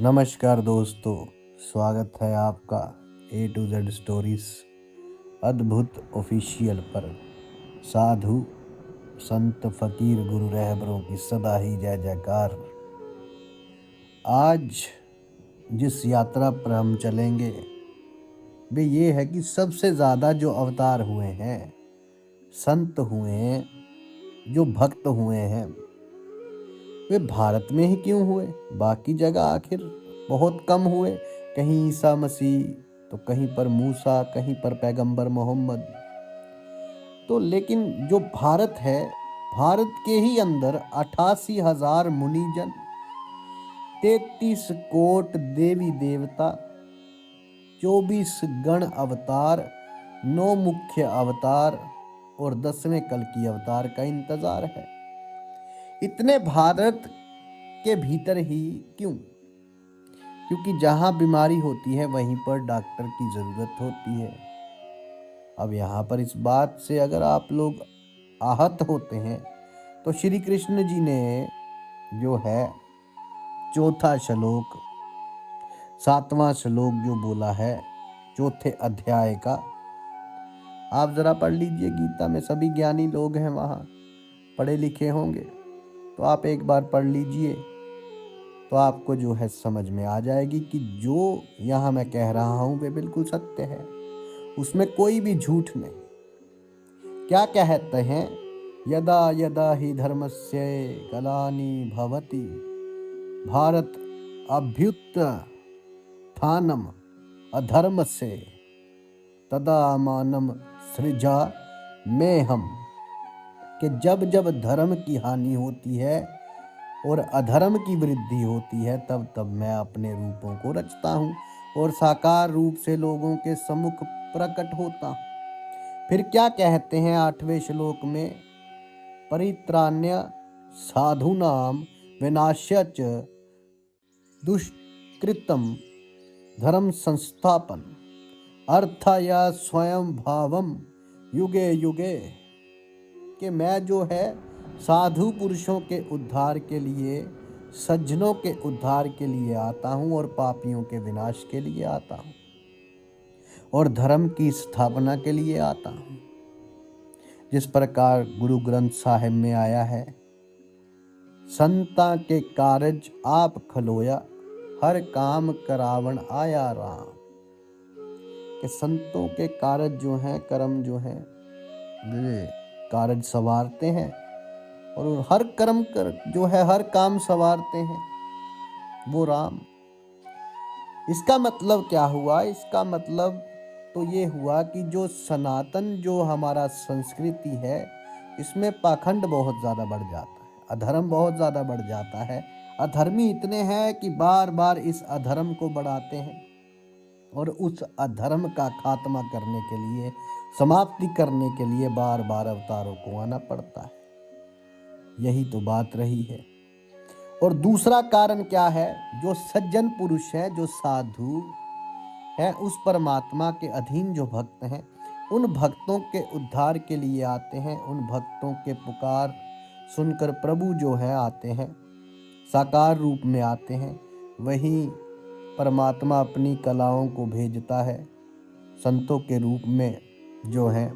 नमस्कार दोस्तों, स्वागत है आपका A to Z स्टोरीज अद्भुत ऑफिशियल पर। साधु संत फकीर गुरु रहबरों की सदा ही जय जयकार। आज जिस यात्रा पर हम चलेंगे वे ये है कि सबसे ज़्यादा जो अवतार हुए हैं, संत हुए हैं, जो भक्त हुए हैं, वे भारत में ही क्यों हुए? बाकी जगह आखिर बहुत कम हुए। कहीं ईसा मसीह तो कहीं पर मूसा, कहीं पर पैगंबर मोहम्मद। तो लेकिन जो भारत है, भारत के ही अंदर 88,000 मुनिजन, 33 कोट देवी देवता, 24 गण अवतार, 9 मुख्य अवतार और 10वें कल्कि अवतार का इंतजार है। इतने भारत के भीतर ही क्यों? क्योंकि जहाँ बीमारी होती है वहीं पर डॉक्टर की ज़रूरत होती है। अब यहाँ पर इस बात से अगर आप लोग आहत होते हैं तो श्री कृष्ण जी ने जो है चौथा श्लोक, 7वां श्लोक जो बोला है चौथे अध्याय का, आप ज़रा पढ़ लीजिए। गीता में सभी ज्ञानी लोग हैं, वहाँ पढ़े लिखे होंगे, तो आप एक बार पढ़ लीजिए तो आपको जो है समझ में आ जाएगी कि जो यहाँ मैं कह रहा हूँ वे बिल्कुल सत्य है, उसमें कोई भी झूठ नहीं। क्या कहते हैं? यदा यदा ही धर्मस्य ग्लानि भवति भारत अभ्युत्थानम अधर्मस्य तदा मानम सृजा में हम। कि जब जब धर्म की हानि होती है और अधर्म की वृद्धि होती है, तब तब मैं अपने रूपों को रचता हूँ और साकार रूप से लोगों के सम्मुख प्रकट होता हूँ। फिर क्या कहते हैं 8वें श्लोक में? परित्राण्य साधूनाम विनाश्यच दुष्कृतम धर्म संस्थापन अर्थया स्वयं भावम युगे युगे। कि मैं जो है साधु पुरुषों के उद्धार के लिए, सज्जनों के उद्धार के लिए आता हूँ और पापियों के विनाश के लिए आता हूँ और धर्म की स्थापना के लिए आता हूँ। जिस प्रकार गुरु ग्रंथ साहिब में आया है, संता के कारज आप खलोया हर काम करावण आया राम। कि संतों के कारज जो हैं, कर्म जो हैं, वे कारज संवारते हैं और हर कर्म कर जो है हर काम संवारते हैं वो राम। इसका मतलब क्या हुआ? इसका मतलब तो ये हुआ कि जो सनातन जो हमारा संस्कृति है, इसमें पाखंड बहुत ज़्यादा बढ़ जाता है, अधर्म बहुत ज़्यादा बढ़ जाता है। अधर्मी इतने हैं कि बार बार इस अधर्म को बढ़ाते हैं और उस अधर्म का खात्मा करने के लिए, समाप्ति करने के लिए बार बार अवतारों को आना पड़ता है। यही तो बात रही है। और दूसरा कारण क्या है? जो सज्जन पुरुष है, जो साधु है, उस परमात्मा के अधीन जो भक्त हैं, उन भक्तों के उद्धार के लिए आते हैं। उन भक्तों के पुकार सुनकर प्रभु जो है आते हैं, साकार रूप में आते हैं। वही परमात्मा अपनी कलाओं को भेजता है संतों के रूप में, जो है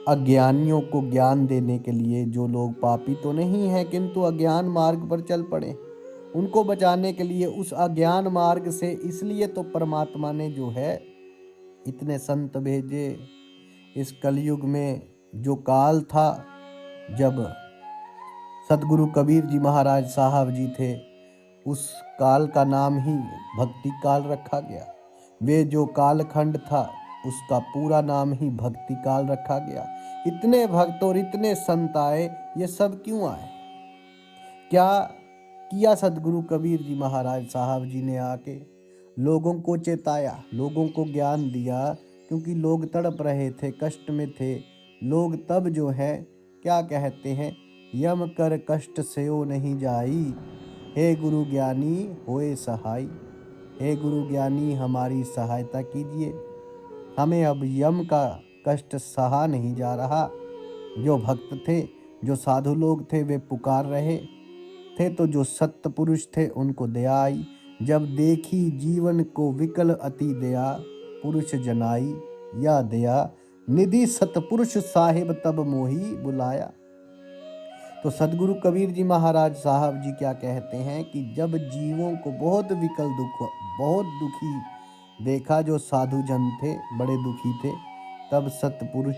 अज्ञानियों को ज्ञान देने के लिए। जो लोग पापी तो नहीं है किंतु अज्ञान मार्ग पर चल पड़े, उनको बचाने के लिए उस अज्ञान मार्ग से। इसलिए तो परमात्मा ने जो है इतने संत भेजे। इस कलयुग में जो काल था, जब सतगुरु कबीर जी महाराज साहब जी थे, उस काल का नाम ही भक्ति काल रखा गया। वे जो कालखंड था, उसका पूरा नाम ही भक्ति काल रखा गया। इतने भक्त और इतने संत आए, ये सब क्यों आए? क्या किया सतगुरु कबीर जी महाराज साहब जी ने? आके लोगों को चेताया, लोगों को ज्ञान दिया, क्योंकि लोग तड़प रहे थे, कष्ट में थे लोग। तब जो है क्या कहते हैं? यम कर कष्ट सेओ नहीं जाई, हे गुरु ज्ञानी होए सहाय। हे गुरु ज्ञानी हमारी सहायता कीजिए, हमें अब यम का कष्ट सहा नहीं जा रहा। जो भक्त थे, जो साधु लोग थे, वे पुकार रहे थे तो जो सत्य पुरुष थे उनको दया आई। जब देखी जीवन को विकल अति दया, पुरुष जनाई या दया निधि सतपुरुष साहिब तब मोही बुलाया। तो सदगुरु कबीर जी महाराज साहब जी क्या कहते हैं कि जब जीवों को बहुत विकल बहुत दुखी देखा, जो साधु जन थे बड़े दुखी थे, तब सतपुरुष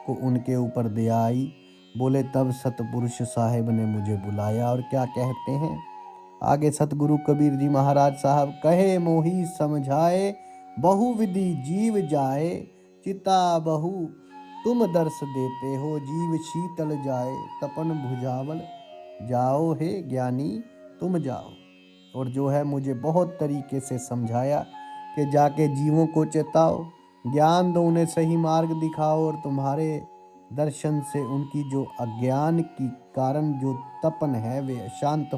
को उनके ऊपर दया आई। बोले तब सतपुरुष साहिब ने मुझे बुलाया। और क्या कहते हैं आगे सतगुरु कबीर जी महाराज साहब, कहे मोही समझाए बहुविधि जीव जाए, चिता बहु तुम दर्श देते हो जीव शीतल जाए, तपन भुजावल जाओ हे ज्ञानी तुम जाओ। और जो है मुझे बहुत तरीके से समझाया कि जाके जीवों को चेताओ, ज्ञान दो, उन्हें सही मार्ग दिखाओ, और तुम्हारे दर्शन से उनकी जो अज्ञान की कारण जो तपन है वे शांत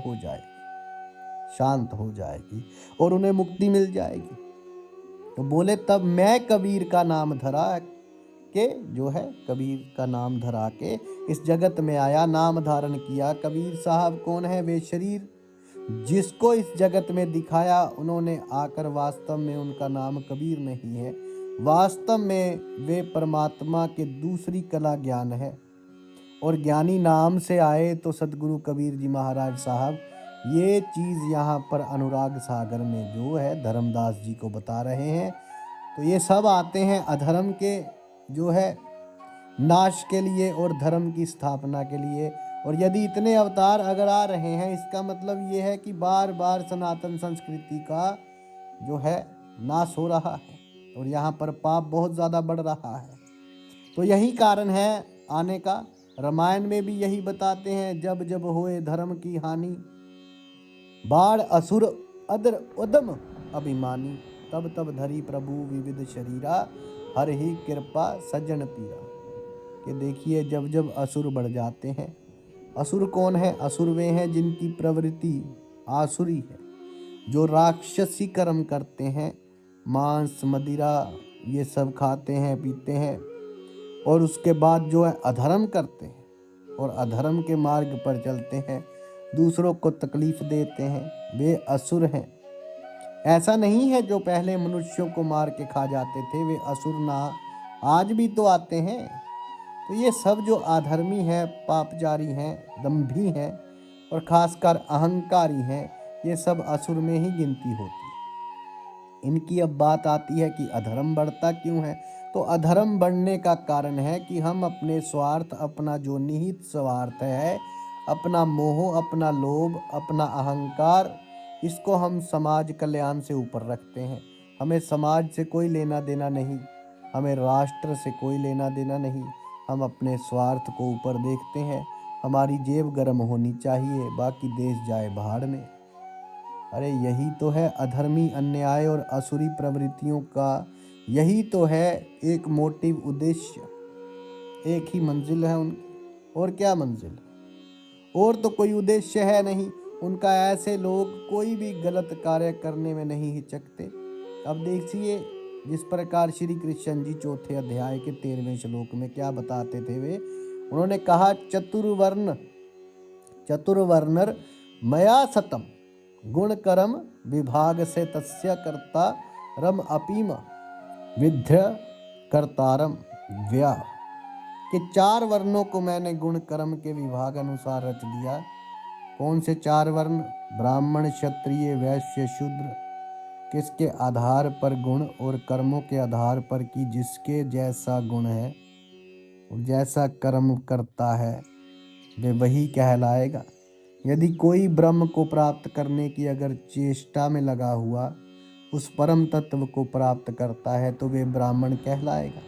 हो जाएगी और उन्हें मुक्ति मिल जाएगी। तो बोले तब मैं कबीर का नाम धरा के, जो है कबीर का नाम धरा के इस जगत में आया, नाम धारण किया। कबीर साहब कौन है? वे शरीर जिसको इस जगत में दिखाया उन्होंने आकर, वास्तव में उनका नाम कबीर नहीं है, वास्तव में वे परमात्मा के दूसरी कला ज्ञान है। और ज्ञानी नाम से आए तो सदगुरु कबीर जी महाराज साहब ये चीज़ यहाँ पर अनुराग सागर में जो है धर्मदास जी को बता रहे हैं। तो ये सब आते हैं अधर्म के जो है नाश के लिए और धर्म की स्थापना के लिए। और यदि इतने अवतार अगर आ रहे हैं, इसका मतलब ये है कि बार बार सनातन संस्कृति का जो है नाश हो रहा है और यहाँ पर पाप बहुत ज़्यादा बढ़ रहा है। तो यही कारण है आने का। रामायण में भी यही बताते हैं, जब जब होए धर्म की हानि, बाढ़ असुर अदर उदम अभिमानी, तब तब धरी प्रभु विविध शरीरा, हर ही कृपा सज्जन पीरा। कि देखिए जब जब असुर बढ़ जाते हैं, असुर कौन है? असुर वे हैं जिनकी प्रवृत्ति आसुरी है, जो राक्षसी कर्म करते हैं, मांस मदिरा ये सब खाते हैं पीते हैं, और उसके बाद जो है अधर्म करते हैं और अधर्म के मार्ग पर चलते हैं, दूसरों को तकलीफ देते हैं, वे असुर हैं। ऐसा नहीं है जो पहले मनुष्यों को मार के खा जाते थे वे असुर ना आज भी तो आते हैं। तो ये सब जो अधर्मी हैं, पापचारी हैं, दंभी हैं और खासकर अहंकारी हैं, ये सब असुर में ही गिनती होती है। इनकी अब बात आती है कि अधर्म बढ़ता क्यों है? तो अधर्म बढ़ने का कारण है कि हम अपने स्वार्थ, अपना जो निहित स्वार्थ है, अपना मोह, अपना लोभ, अपना अहंकार, इसको हम समाज कल्याण से ऊपर रखते हैं। हमें समाज से कोई लेना देना नहीं, हमें राष्ट्र से कोई लेना देना नहीं, हम अपने स्वार्थ को ऊपर देखते हैं। हमारी जेब गर्म होनी चाहिए, बाकी देश जाए भाड़ में। अरे यही तो है अधर्मी, अन्याय और असुरी प्रवृत्तियों का, यही तो है एक मोटिव, उद्देश्य। एक ही मंजिल है उनकी, और क्या मंजिल है? और तो कोई उद्देश्य है नहीं उनका। ऐसे लोग कोई भी गलत कार्य करने में नहीं हिचकते। अब देखिए जिस प्रकार श्री कृष्ण जी चौथे अध्याय के 13वें श्लोक में क्या बताते थे वे, उन्होंने कहा चतुर्वर्णर मया सतम गुण कर्म विभाग से तस्य कर्ता रम अपीम विध्य कर्तारम व्या। कि 4 वर्णों को मैंने गुण कर्म के विभाग अनुसार रच दिया। कौन से 4 वर्ण? ब्राह्मण, क्षत्रिय, वैश्य, शूद्र। किसके आधार पर? गुण और कर्मों के आधार पर, कि जिसके जैसा गुण है जैसा कर्म करता है वे वही कहलाएगा। यदि कोई ब्रह्म को प्राप्त करने की अगर चेष्टा में लगा हुआ उस परम तत्व को प्राप्त करता है तो वे ब्राह्मण कहलाएगा।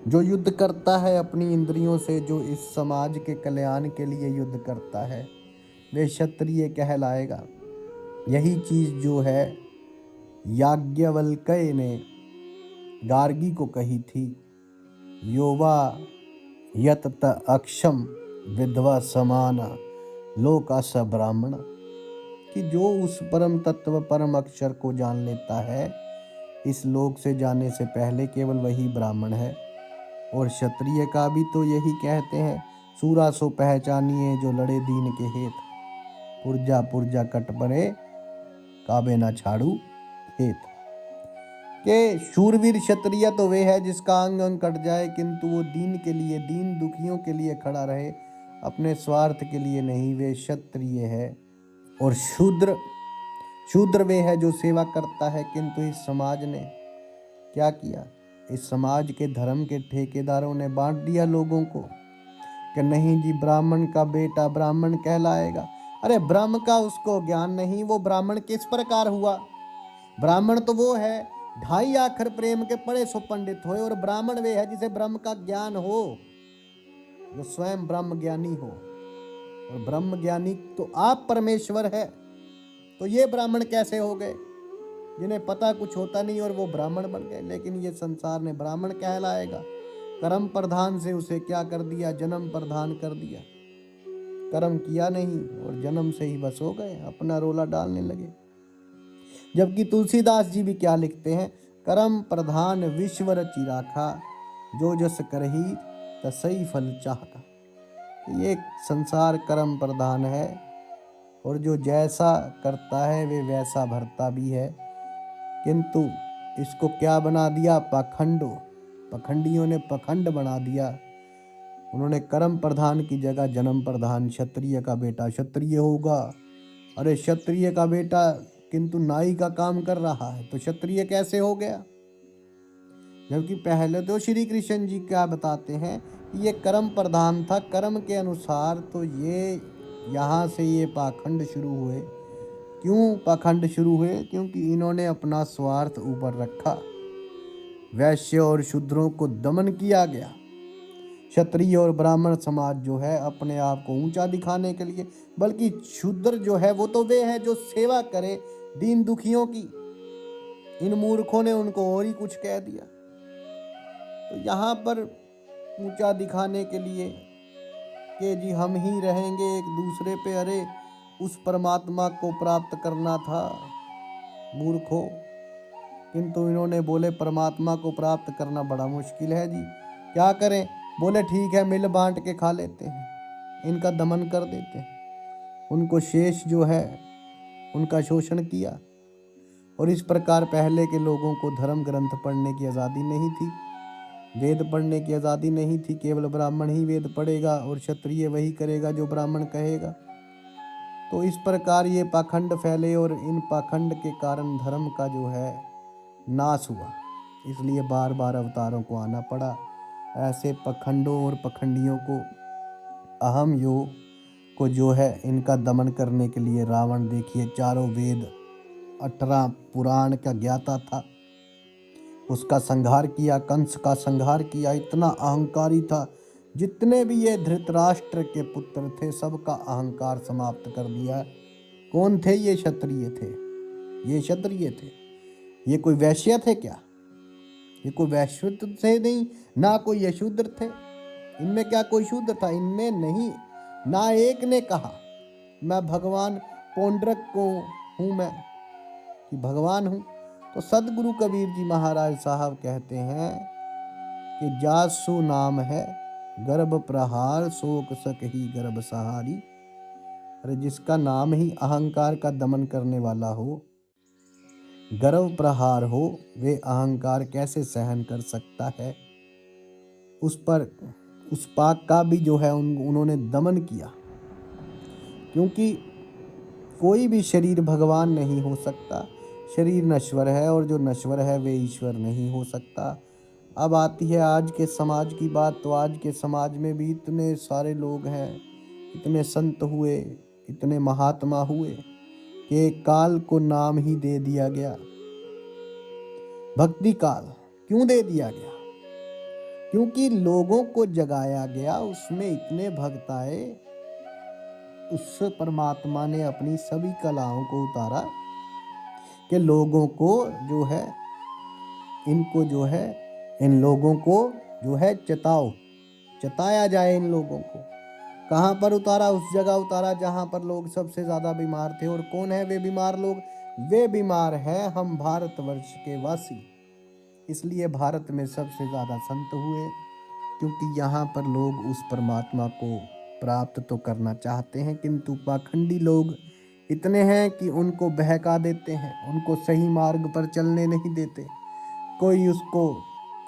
जो युद्ध करता है अपनी इंद्रियों से, जो इस समाज के कल्याण के लिए युद्ध करता है, वे क्षत्रिय कहलाएगा। यही चीज़ जो है याज्ञवल्क्य ने गार्गी को कही थी, योवा यत अक्षम विधवा समाना लोका स ब्राह्मण। कि जो उस परम तत्व परम अक्षर को जान लेता है, इस लोक से जाने से पहले केवल वही ब्राह्मण है। और क्षत्रिय का भी तो यही कहते हैं, सूरा सो पहचानिए जो लड़े दीन के हेत। पुरजा पुरजा कट पड़े काबे ना छाड़ू हेत। के शूरवीर क्षत्रिय तो वे है जिसका अंग अंग कट जाए, किंतु वो दीन के लिए, दीन दुखियों के लिए खड़ा रहे, अपने स्वार्थ के लिए नहीं, वे क्षत्रिय है। और शूद्र वे है जो सेवा करता है, किंतु इस समाज ने क्या किया, इस समाज के धर्म के ठेकेदारों ने बांट दिया लोगों को कि नहीं जी ब्राह्मण का बेटा ब्राह्मण कहलाएगा। अरे ब्रह्म का उसको ज्ञान नहीं, वो ब्राह्मण किस प्रकार हुआ? ब्राह्मण तो वो है 2.5 अक्षर प्रेम के पढ़े सो पंडित होए, और ब्राह्मण वे है जिसे ब्रह्म का ज्ञान हो, जो स्वयं ब्रह्म ज्ञानी हो। और ब्रह्म ज्ञानी तो आप परमेश्वर है, तो ये ब्राह्मण कैसे हो गए जिन्हें पता कुछ होता नहीं और वो ब्राह्मण बन गए? लेकिन ये संसार ने ब्राह्मण कहलाएगा। कर्म प्रधान से उसे क्या कर दिया, जन्म प्रधान कर दिया। कर्म किया नहीं और जन्म से ही बस हो गए, अपना रोला डालने लगे। जबकि तुलसीदास जी भी क्या लिखते हैं, कर्म प्रधान विश्व रचि राखा, जो जस करही तसई फल चाहता। ये संसार कर्म प्रधान है और जो जैसा करता है वे वैसा भरता भी है, किंतु इसको क्या बना दिया, पखंडियों ने पखंड बना दिया। उन्होंने कर्म प्रधान की जगह जन्म प्रधान, क्षत्रिय का बेटा क्षत्रिय होगा। अरे क्षत्रिय का बेटा किंतु नाई का काम कर रहा है तो क्षत्रिय कैसे हो गया? जबकि पहले तो श्री कृष्ण जी क्या बताते हैं, ये कर्म प्रधान था, कर्म के अनुसार, तो ये यहाँ से ये पाखंड शुरू हुए। क्यों पाखंड शुरू हुए? क्योंकि इन्होंने अपना स्वार्थ ऊपर रखा। वैश्य और शूद्रों को दमन किया गया। क्षत्रिय और ब्राह्मण समाज जो है अपने आप को ऊंचा दिखाने के लिए, बल्कि शूद्र जो है वो तो वे है जो सेवा करे दीन दुखियों की। इन मूर्खों ने उनको और ही कुछ कह दिया। तो यहाँ पर ऊंचा दिखाने के लिए कि जी हम ही रहेंगे एक दूसरे पे, अरे उस परमात्मा को प्राप्त करना था मूर्खों। किंतु इन्होंने बोले परमात्मा को प्राप्त करना बड़ा मुश्किल है जी, क्या करें? बोले ठीक है मिल बांट के खा लेते हैं, इनका दमन कर देते हैं। उनको शेष जो है उनका शोषण किया। और इस प्रकार पहले के लोगों को धर्म ग्रंथ पढ़ने की आज़ादी नहीं थी, वेद पढ़ने की आज़ादी नहीं थी। केवल ब्राह्मण ही वेद पढ़ेगा और क्षत्रिय वही करेगा जो ब्राह्मण कहेगा। तो इस प्रकार ये पाखंड फैले और इन पाखंड के कारण धर्म का जो है नाश हुआ। इसलिए बार बार अवतारों को आना पड़ा। ऐसे पखंडों और पखंडियों को, अहम योग को जो है इनका दमन करने के लिए रावण देखिए 4 वेद 18 पुराण का ज्ञाता था, उसका संहार किया, कंस का संहार किया। इतना अहंकारी था, जितने भी ये धृतराष्ट्र के पुत्र थे सबका अहंकार समाप्त कर दिया। कौन थे ये? क्षत्रिय थे। ये क्षत्रिय थे, ये कोई वैश्य थे क्या? ये कोई वैश्य थे नहीं, ना कोई ये शूद्र थे। इनमें क्या कोई शूद्र था? इनमें नहीं। ना एक ने कहा मैं भगवान पौंड्रक को हूँ, मैं कि भगवान हूँ। तो सदगुरु कबीर जी महाराज साहब कहते हैं कि जासु नाम है गर्भ प्रहार, शोक सक ही गर्भ सहारी। अरे जिसका नाम ही अहंकार का दमन करने वाला हो, गर्भ प्रहार हो, वे अहंकार कैसे सहन कर सकता है? उस पाक का भी जो है उन्होंने दमन किया। क्योंकि कोई भी शरीर भगवान नहीं हो सकता, शरीर नश्वर है और जो नश्वर है वे ईश्वर नहीं हो सकता। अब आती है आज के समाज की बात। तो आज के समाज में भी इतने सारे लोग हैं, इतने संत हुए, इतने महात्मा हुए कि काल को नाम ही दे दिया गया, भक्ति काल। क्यों दे दिया गया? क्योंकि लोगों को जगाया गया, उसमें इतने भक्त आए, उस परमात्मा ने अपनी सभी कलाओं को उतारा कि लोगों को जो है, इनको जो है, इन लोगों को जो है चताया जाए। इन लोगों को कहाँ पर उतारा? उस जगह उतारा जहाँ पर लोग सबसे ज़्यादा बीमार थे। और कौन है वे बीमार लोग? वे बीमार हैं हम भारतवर्ष के वासी। इसलिए भारत में सबसे ज़्यादा संत हुए, क्योंकि यहाँ पर लोग उस परमात्मा को प्राप्त तो करना चाहते हैं, किंतु पाखंडी लोग इतने हैं कि उनको बहका देते हैं, उनको सही मार्ग पर चलने नहीं देते। कोई उसको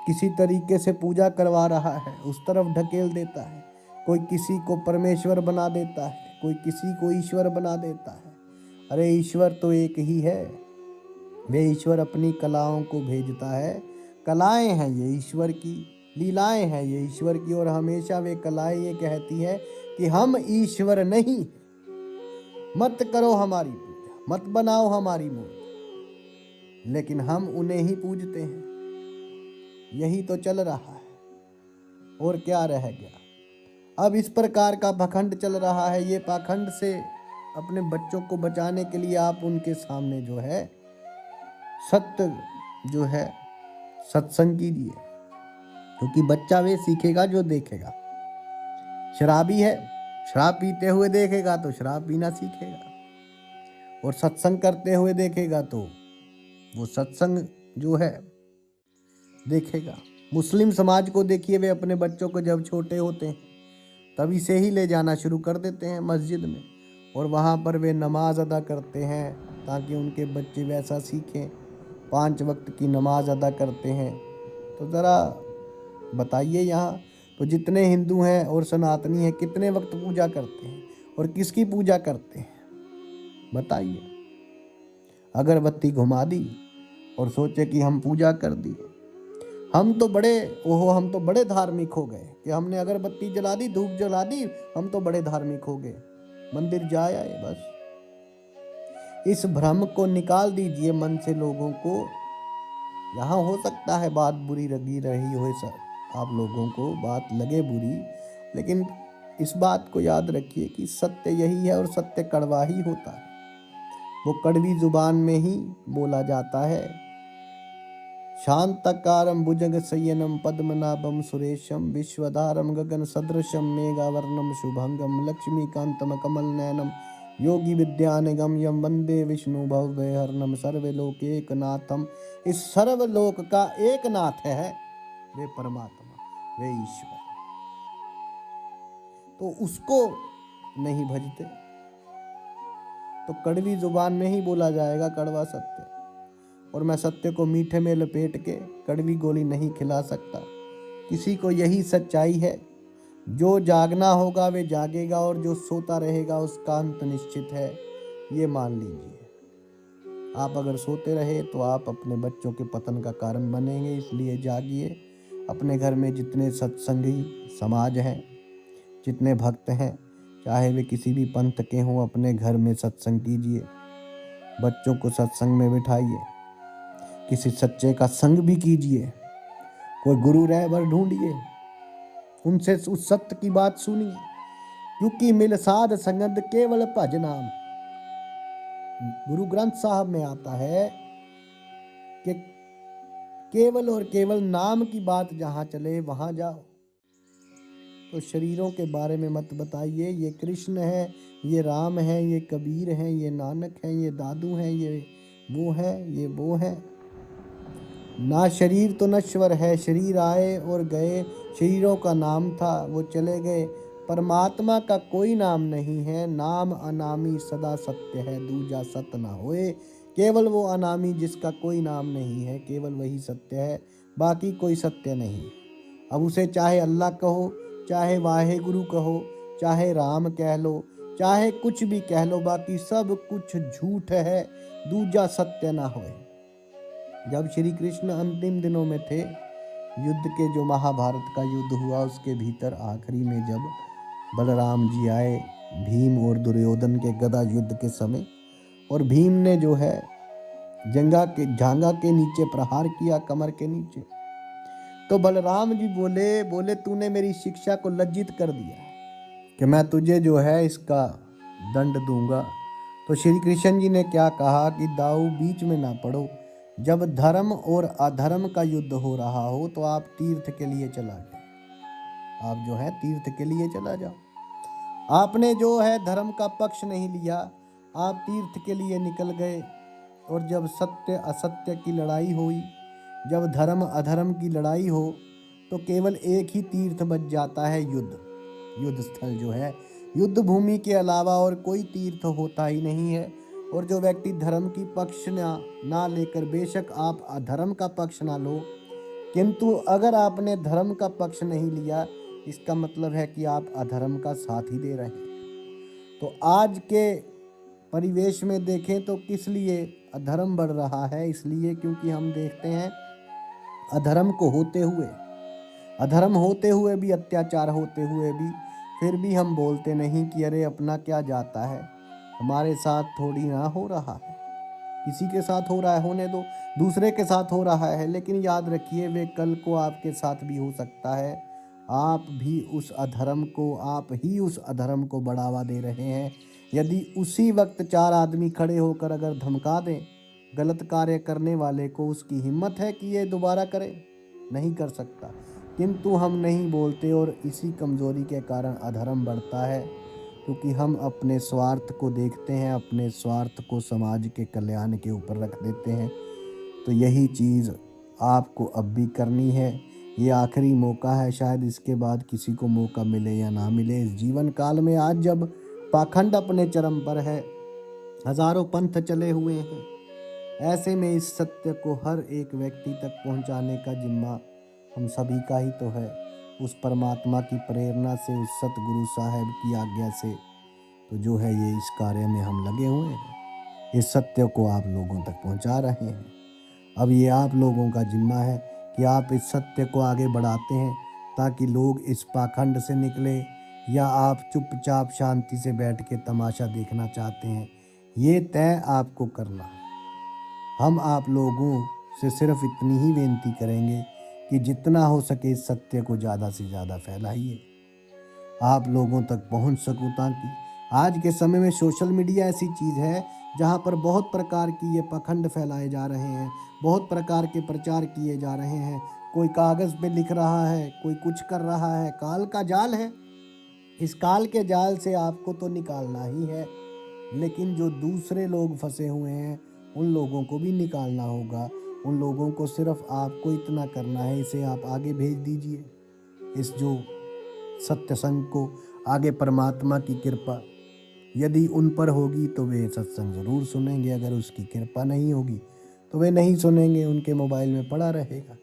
किसी तरीके से पूजा करवा रहा है, उस तरफ ढकेल देता है। कोई किसी को परमेश्वर बना देता है, कोई किसी को ईश्वर बना देता है। अरे ईश्वर तो एक ही है। वे ईश्वर अपनी कलाओं को भेजता है। कलाएं हैं ये ईश्वर की, लीलाएं हैं ये ईश्वर की, और हमेशा वे कलाएं ये कहती है कि हम ईश्वर नहीं, मत करो हमारी पूजा, मत बनाओ हमारी मूर्ति, लेकिन हम उन्हें ही पूजते हैं। यही तो चल रहा है, और क्या रह गया। अब इस प्रकार का पाखंड चल रहा है। ये पाखंड से अपने बच्चों को बचाने के लिए आप उनके सामने जो है सत्य जो है सत्संग कीजिए, क्योंकि बच्चा वे सीखेगा जो देखेगा। शराबी है, शराब पीते हुए देखेगा तो शराब पीना सीखेगा, और सत्संग करते हुए देखेगा तो वो सत्संग जो है देखेगा। मुस्लिम समाज को देखिए, वे अपने बच्चों को जब छोटे होते हैं तभी से ही ले जाना शुरू कर देते हैं मस्जिद में, और वहाँ पर वे नमाज अदा करते हैं ताकि उनके बच्चे वैसा सीखें। 5 वक्त की नमाज अदा करते हैं। तो ज़रा बताइए, यहाँ तो जितने हिंदू हैं और सनातनी हैं कितने वक्त पूजा करते हैं और किसकी पूजा करते हैं बताइए। अगरबत्ती घुमा दी और सोचे कि हम पूजा कर दी। हम तो बड़े धार्मिक हो गए कि हमने अगरबत्ती जला दी, धूप जला दी, हम तो बड़े धार्मिक हो गए, मंदिर जा आए बस। इस भ्रम को निकाल दीजिए मन से लोगों को। यहाँ हो सकता है बात बुरी लगी रही हो, आप लोगों को बात लगे बुरी, लेकिन इस बात को याद रखिए कि सत्य यही है, और सत्य कड़वा ही होता है। वो कड़वी जुबान में ही बोला जाता है। शांतकारं भुजगशयनं पद्मनाभं सुरेशं विश्वधारं गगन सदृशं मेघावर्णं शुभंगं लक्ष्मीकांतं कमलनयनं योगी विद्यानिगम्यं वंदे विष्णु भवभयहरणं सर्वलोकैकनाथं। इस सर्वलोक का एक नाथ है वे परमात्मा, वे ईश्वर। तो उसको नहीं भजते तो कड़वी जुबान में ही बोला जाएगा कड़वा सत्य, और मैं सत्य को मीठे में लपेट के कड़वी गोली नहीं खिला सकता किसी को। यही सच्चाई है। जो जागना होगा वे जागेगा, और जो सोता रहेगा उसका अंत निश्चित है, ये मान लीजिए। आप अगर सोते रहे तो आप अपने बच्चों के पतन का कारण बनेंगे। इसलिए जागिए। अपने घर में जितने सत्संगी समाज हैं, जितने भक्त हैं, चाहे वे किसी भी पंथ के हों, अपने घर में सत्संग कीजिए। बच्चों को सत्संग में बिठाइए, किसी सच्चे का संग भी कीजिए। कोई गुरु रहबर ढूंढिए, उनसे उस सत्य की बात सुनिए, क्योंकि मिल साध संगत केवल भज नाम। गुरु ग्रंथ साहब में आता है कि केवल और केवल नाम की बात जहां चले वहां जाओ। तो शरीरों के बारे में मत बताइए, ये कृष्ण है, ये राम है, ये कबीर है, ये नानक है, ये दादू है, ये वो है, ये वो है। ना शरीर तो नश्वर है, शरीर आए और गए, शरीरों का नाम था वो चले गए। परमात्मा का कोई नाम नहीं है, नाम अनामी सदा सत्य है, दूजा सत्य ना होए। केवल वो अनामी जिसका कोई नाम नहीं है, केवल वही सत्य है, बाकी कोई सत्य नहीं। अब उसे चाहे अल्लाह कहो, चाहे वाहे गुरु कहो, चाहे राम कह लो, चाहे कुछ भी कह लो, बाकी सब कुछ झूठ है, दूजा सत्य ना होए। जब श्री कृष्ण अंतिम दिनों में थे, युद्ध के जो महाभारत का युद्ध हुआ उसके भीतर आखिरी में जब बलराम जी आए भीम और दुर्योधन के गदा युद्ध के समय, और भीम ने जो है जांघा के नीचे प्रहार किया, कमर के नीचे, तो बलराम जी बोले तूने मेरी शिक्षा को लज्जित कर दिया कि मैं तुझे जो है इसका दंड दूंगा। तो श्री कृष्ण जी ने क्या कहा कि दाऊ बीच में ना पड़ो, जब धर्म और अधर्म का युद्ध हो रहा हो तो आप तीर्थ के लिए चला जाओ, आप जो है तीर्थ के लिए चला जाओ। आपने जो है धर्म का पक्ष नहीं लिया, आप तीर्थ के लिए निकल गए। और जब सत्य असत्य की लड़ाई हुई, जब धर्म अधर्म की लड़ाई हो, तो केवल एक ही तीर्थ बच जाता है, युद्ध। युद्ध स्थल जो है, युद्ध भूमि के अलावा और कोई तीर्थ होता ही नहीं है। और जो व्यक्ति धर्म की पक्ष ना लेकर, बेशक आप अधर्म का पक्ष ना लो, किंतु अगर आपने धर्म का पक्ष नहीं लिया, इसका मतलब है कि आप अधर्म का साथ ही दे रहे हैं। तो आज के परिवेश में देखें तो किस लिए अधर्म बढ़ रहा है? इसलिए क्योंकि हम देखते हैं अधर्म होते हुए भी, अत्याचार होते हुए भी, फिर भी हम बोलते नहीं कि अरे अपना क्या जाता है, हमारे साथ थोड़ी ना हो रहा है, किसी के साथ हो रहा है होने दो, दूसरे के साथ हो रहा है। लेकिन याद रखिए, वे कल को आपके साथ भी हो सकता है। आप ही उस अधर्म को बढ़ावा दे रहे हैं। यदि उसी वक्त 4 आदमी खड़े होकर अगर धमका दें गलत कार्य करने वाले को, उसकी हिम्मत है कि ये दोबारा करे? नहीं कर सकता। किंतु हम नहीं बोलते और इसी कमज़ोरी के कारण अधर्म बढ़ता है, क्योंकि हम अपने स्वार्थ को देखते हैं, अपने स्वार्थ को समाज के कल्याण के ऊपर रख देते हैं। तो यही चीज़ आपको अब भी करनी है। ये आखिरी मौका है, शायद इसके बाद किसी को मौका मिले या ना मिले। इस जीवन काल में आज जब पाखंड अपने चरम पर है, हजारों पंथ चले हुए हैं, ऐसे में इस सत्य को हर एक व्यक्ति तक पहुंचाने का जिम्मा हम सभी का ही तो है। उस परमात्मा की प्रेरणा से, उस सतगुरु साहब की आज्ञा से तो जो है ये इस कार्य में हम लगे हुए हैं। इस सत्य को आप लोगों तक पहुंचा रहे हैं। अब ये आप लोगों का जिम्मा है कि आप इस सत्य को आगे बढ़ाते हैं, ताकि लोग इस पाखंड से निकले, या आप चुपचाप शांति से बैठ के तमाशा देखना चाहते हैं, ये तय आपको करना है। हम आप लोगों से सिर्फ इतनी ही बेनती करेंगे कि जितना हो सके इस सत्य को ज़्यादा से ज़्यादा फैलाइए, आप लोगों तक पहुंच सकूं। ताकि आज के समय में सोशल मीडिया ऐसी चीज़ है जहां पर बहुत प्रकार की ये पाखंड फैलाए जा रहे हैं, बहुत प्रकार के प्रचार किए जा रहे हैं। कोई कागज़ पे लिख रहा है, कोई कुछ कर रहा है। काल का जाल है, इस काल के जाल से आपको तो निकालना ही है, लेकिन जो दूसरे लोग फंसे हुए हैं उन लोगों को भी निकालना होगा। उन लोगों को सिर्फ आपको इतना करना है, इसे आप आगे भेज दीजिए, इस जो सत्य संग को आगे। परमात्मा की कृपा यदि उन पर होगी तो वे सत्संग ज़रूर सुनेंगे, अगर उसकी कृपा नहीं होगी तो वे नहीं सुनेंगे, उनके मोबाइल में पड़ा रहेगा,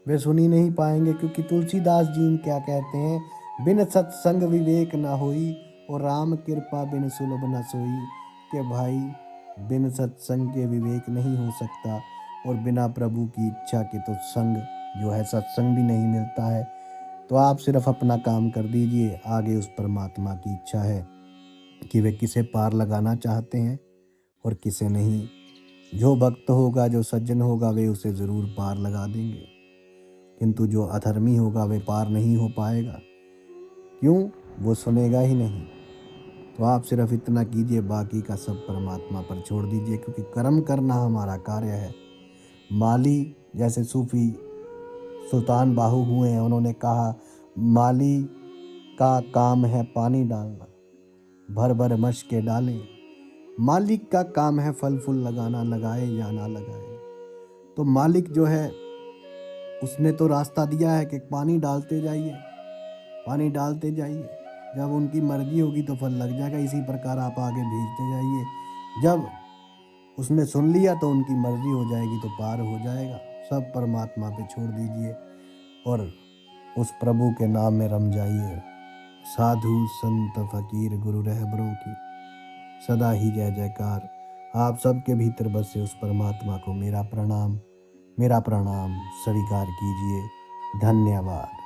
वे सुन ही नहीं पाएंगे। क्योंकि तुलसीदास जी क्या कहते हैं, बिन सत्संग विवेक ना होई, और राम कृपा बिन सुलभ न सोई। कि भाई बिन सत्संग के विवेक नहीं हो सकता, और बिना प्रभु की इच्छा के तो संग जो है, सत्संग भी नहीं मिलता है। तो आप सिर्फ अपना काम कर दीजिए, आगे उस परमात्मा की इच्छा है कि वे किसे पार लगाना चाहते हैं और किसे नहीं। जो भक्त होगा, जो सज्जन होगा, वे उसे ज़रूर पार लगा देंगे, किंतु जो अधर्मी होगा वे पार नहीं हो पाएगा। क्यों? वो सुनेगा ही नहीं। तो आप सिर्फ इतना कीजिए, बाकी का सब परमात्मा पर छोड़ दीजिए, क्योंकि कर्म करना हमारा कार्य है। माली जैसे सूफी सुल्तान बाहू हुए हैं, उन्होंने कहा माली का काम है पानी डालना, भर भर मशके डाले। मालिक का काम है फल फूल लगाना, लगाए या ना लगाए। तो मालिक जो है उसने तो रास्ता दिया है कि पानी डालते जाइए, पानी डालते जाइए, जब उनकी मर्जी होगी तो फल लग जाएगा। इसी प्रकार आप आगे भेजते जाइए, जब उसने सुन लिया तो उनकी मर्जी हो जाएगी तो पार हो जाएगा। सब परमात्मा पे छोड़ दीजिए और उस प्रभु के नाम में रम जाइए। साधु संत फकीर गुरु रहबरों की सदा ही जय जयकार। आप सबके भीतर बसे उस परमात्मा को मेरा प्रणाम स्वीकार कीजिए। धन्यवाद।